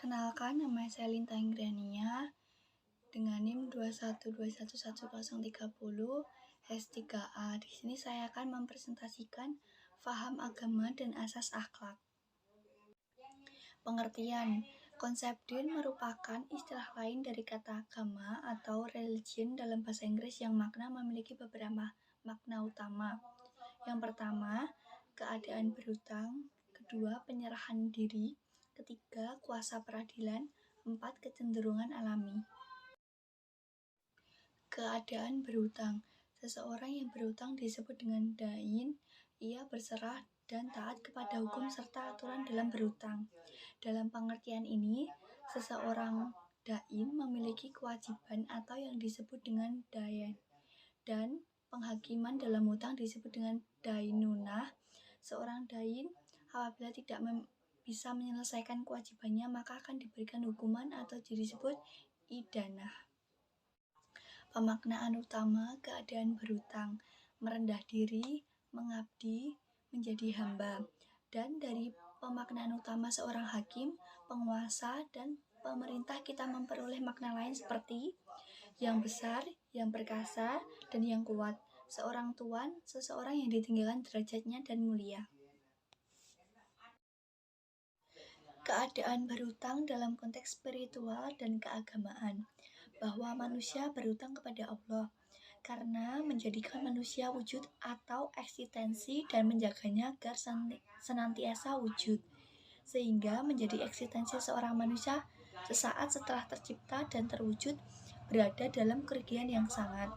Kenalkan, nama saya Linta Inggrania dengan NIM 212111030 S3A. Di sini saya akan mempresentasikan faham agama dan asas akhlak. Pengertian. Konsep din merupakan istilah lain dari kata agama atau religion dalam bahasa Inggris yang memiliki beberapa makna utama. Yang pertama, keadaan berhutang. Kedua, penyerahan diri. Ketiga, kuasa peradilan. 4, kecenderungan alami. Keadaan berhutang. Seseorang yang berhutang disebut dengan dain. Ia berserah dan taat kepada hukum serta aturan dalam berhutang. Dalam pengertian ini, seseorang dain memiliki kewajiban atau yang disebut dengan dayan. Dan penghakiman dalam hutang disebut dengan dainunah. Seorang dain apabila tidak bisa menyelesaikan kewajibannya, maka akan diberikan hukuman atau disebut idanah. Pemaknaan utama keadaan berhutang: merendah diri, mengabdi, menjadi hamba. Dan dari pemaknaan utama seorang hakim, penguasa, dan pemerintah kita memperoleh makna lain seperti yang besar, yang perkasa, dan yang kuat. Seorang tuan, seseorang yang ditinggikan derajatnya dan mulia. Keadaan berhutang dalam konteks spiritual dan keagamaan, bahwa manusia berhutang kepada Allah karena menjadikan manusia wujud atau eksistensi dan menjaganya agar senantiasa wujud, sehingga menjadi eksistensi seorang manusia sesaat setelah tercipta dan terwujud berada dalam kerugian yang sangat.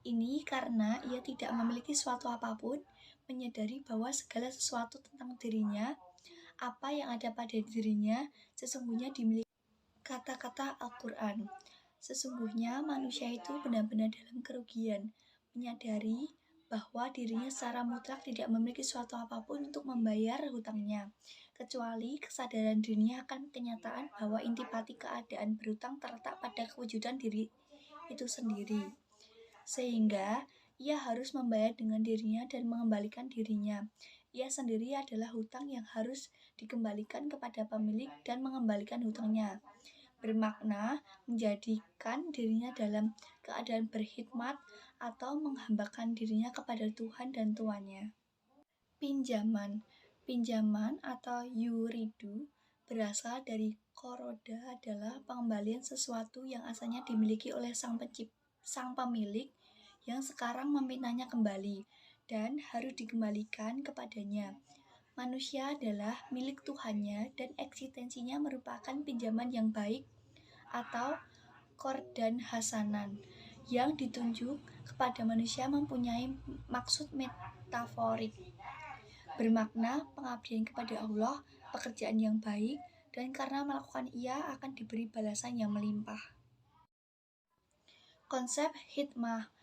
Ini karena ia tidak memiliki suatu apapun, menyadari bahwa segala sesuatu tentang dirinya, apa yang ada pada dirinya, sesungguhnya dimiliki. Kata-kata Al-Quran. Sesungguhnya manusia itu benar-benar dalam kerugian, menyadari bahwa dirinya secara mutlak tidak memiliki suatu apapun untuk membayar hutangnya, kecuali kesadaran dirinya akan kenyataan bahwa intipati keadaan berhutang terletak pada kewujudan diri itu sendiri, sehingga ia harus membayar dengan dirinya dan mengembalikan dirinya. Ia sendiri adalah hutang yang harus dikembalikan kepada pemilik dan mengembalikan hutangnya. Bermakna menjadikan dirinya dalam keadaan berkhidmat atau menghambakan dirinya kepada Tuhan dan tuannya. Pinjaman atau yuridu berasal dari koroda, adalah pengembalian sesuatu yang asalnya dimiliki oleh sang pemilik yang sekarang memintanya kembali dan harus dikembalikan kepadanya. Manusia adalah milik Tuhannya dan eksistensinya merupakan pinjaman yang baik atau kordan hasanan yang ditunjuk kepada manusia mempunyai maksud metaforik, bermakna pengabdian kepada Allah, pekerjaan yang baik, dan karena melakukan ia akan diberi balasan yang melimpah. Konsep hikmah: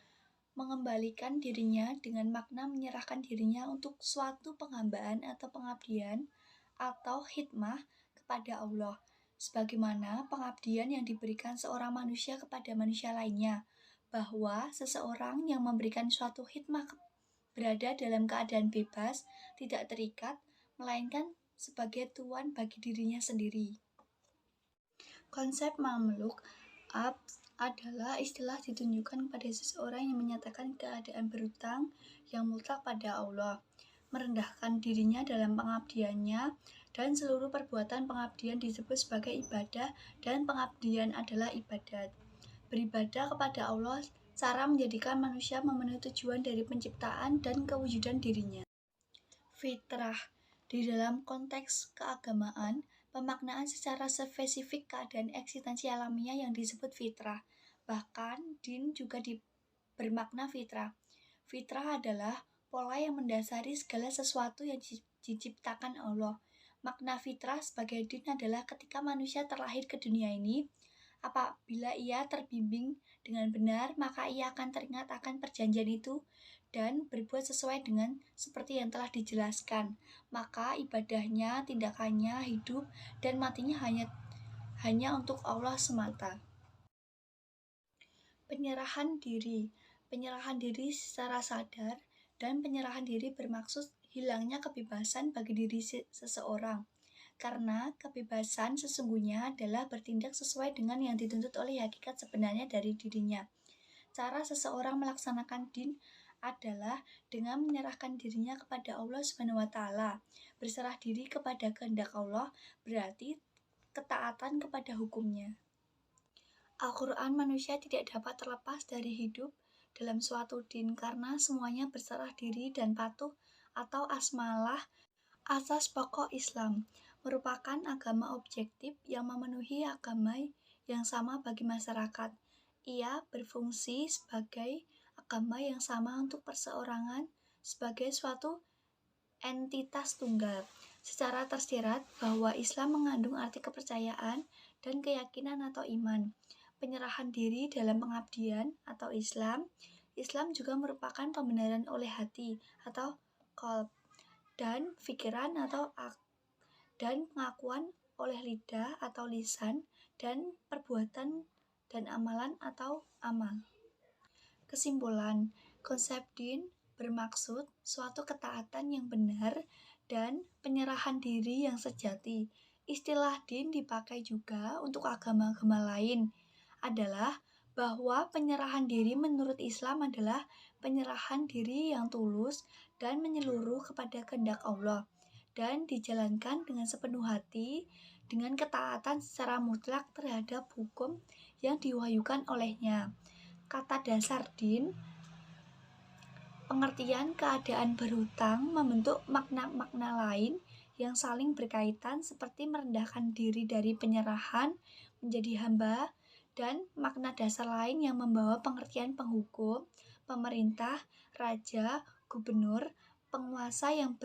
mengembalikan dirinya dengan makna menyerahkan dirinya untuk suatu penghambaan atau pengabdian atau hikmah kepada Allah, sebagaimana pengabdian yang diberikan seorang manusia kepada manusia lainnya, bahwa seseorang yang memberikan suatu hikmah berada dalam keadaan bebas, tidak terikat, melainkan sebagai tuan bagi dirinya sendiri. Konsep mamluk adalah istilah ditunjukkan kepada seseorang yang menyatakan keadaan berhutang yang mutlak pada Allah, merendahkan dirinya dalam pengabdiannya, dan seluruh perbuatan pengabdian disebut sebagai ibadah, dan pengabdian adalah ibadat. Beribadah kepada Allah cara menjadikan manusia memenuhi tujuan dari penciptaan dan kewujudan dirinya. Fitrah. Di dalam konteks keagamaan, pemaknaan secara spesifik keadaan eksistensi alamiah yang disebut fitrah. Bahkan din juga bermakna fitrah. Fitrah adalah pola yang mendasari segala sesuatu yang diciptakan Allah. Makna fitrah sebagai din adalah ketika manusia terlahir ke dunia ini, apabila ia terbimbing dengan benar, maka ia akan teringat akan perjanjian itu dan berbuat sesuai dengan seperti yang telah dijelaskan. Maka ibadahnya, tindakannya, hidup, dan matinya hanya untuk Allah semata. Penyerahan diri. Penyerahan diri secara sadar, dan penyerahan diri bermaksud hilangnya kebebasan bagi diri seseorang. karena kebebasan sesungguhnya adalah bertindak sesuai dengan yang dituntut oleh hakikat sebenarnya dari dirinya. Cara seseorang melaksanakan din adalah dengan menyerahkan dirinya kepada Allah Subhanahu wa taala. Berserah diri kepada kehendak Allah berarti ketaatan kepada hukumnya. Al-Quran manusia tidak dapat terlepas dari hidup dalam suatu din karena semuanya berserah diri dan patuh atau asmalah asas pokok Islam, merupakan agama objektif yang memenuhi agama yang sama bagi masyarakat. Ia berfungsi sebagai agama yang sama untuk perseorangan sebagai suatu entitas tunggal. Secara tersirat bahwa Islam mengandung arti kepercayaan dan keyakinan atau iman. Penyerahan diri dalam pengabdian atau Islam. Islam juga merupakan pembenaran oleh hati atau qalb dan pikiran atau dan pengakuan oleh lidah atau lisan dan perbuatan dan amalan atau amal. Kesimpulan, konsep din bermaksud suatu ketaatan yang benar dan penyerahan diri yang sejati. Istilah din dipakai juga untuk agama-agama lain adalah bahwa penyerahan diri menurut Islam adalah penyerahan diri yang tulus dan menyeluruh kepada kehendak Allah dan dijalankan dengan sepenuh hati dengan ketaatan secara mutlak terhadap hukum yang diwahyukan olehnya. Kata dasar din, pengertian keadaan berhutang membentuk makna-makna lain yang saling berkaitan seperti merendahkan diri dari penyerahan menjadi hamba dan makna dasar lain yang membawa pengertian penghukum, pemerintah, raja, gubernur, penguasa yang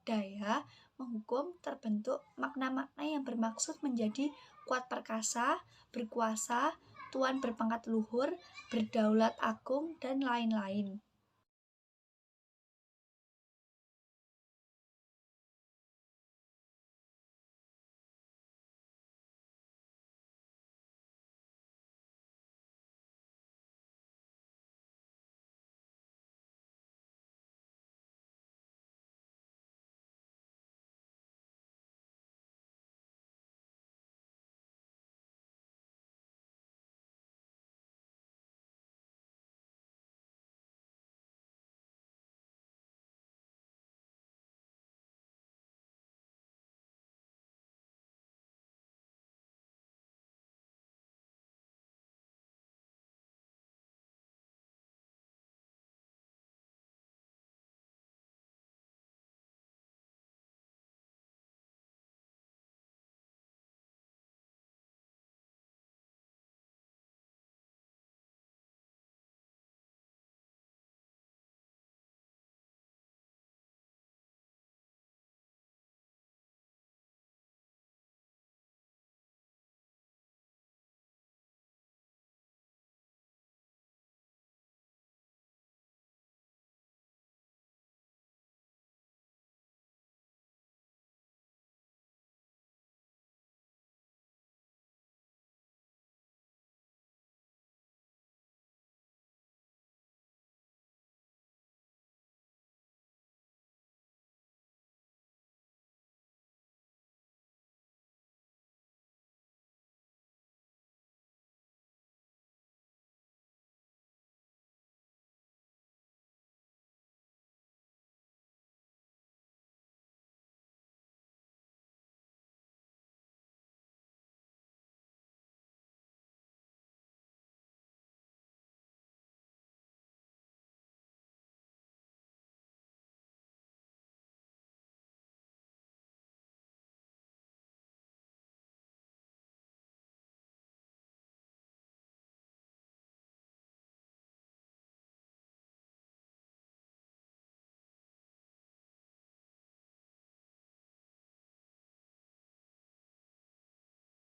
daya menghukum terbentuk makna-makna yang bermaksud menjadi kuat perkasa, berkuasa, tuan berpangkat luhur, berdaulat agung, dan lain-lain.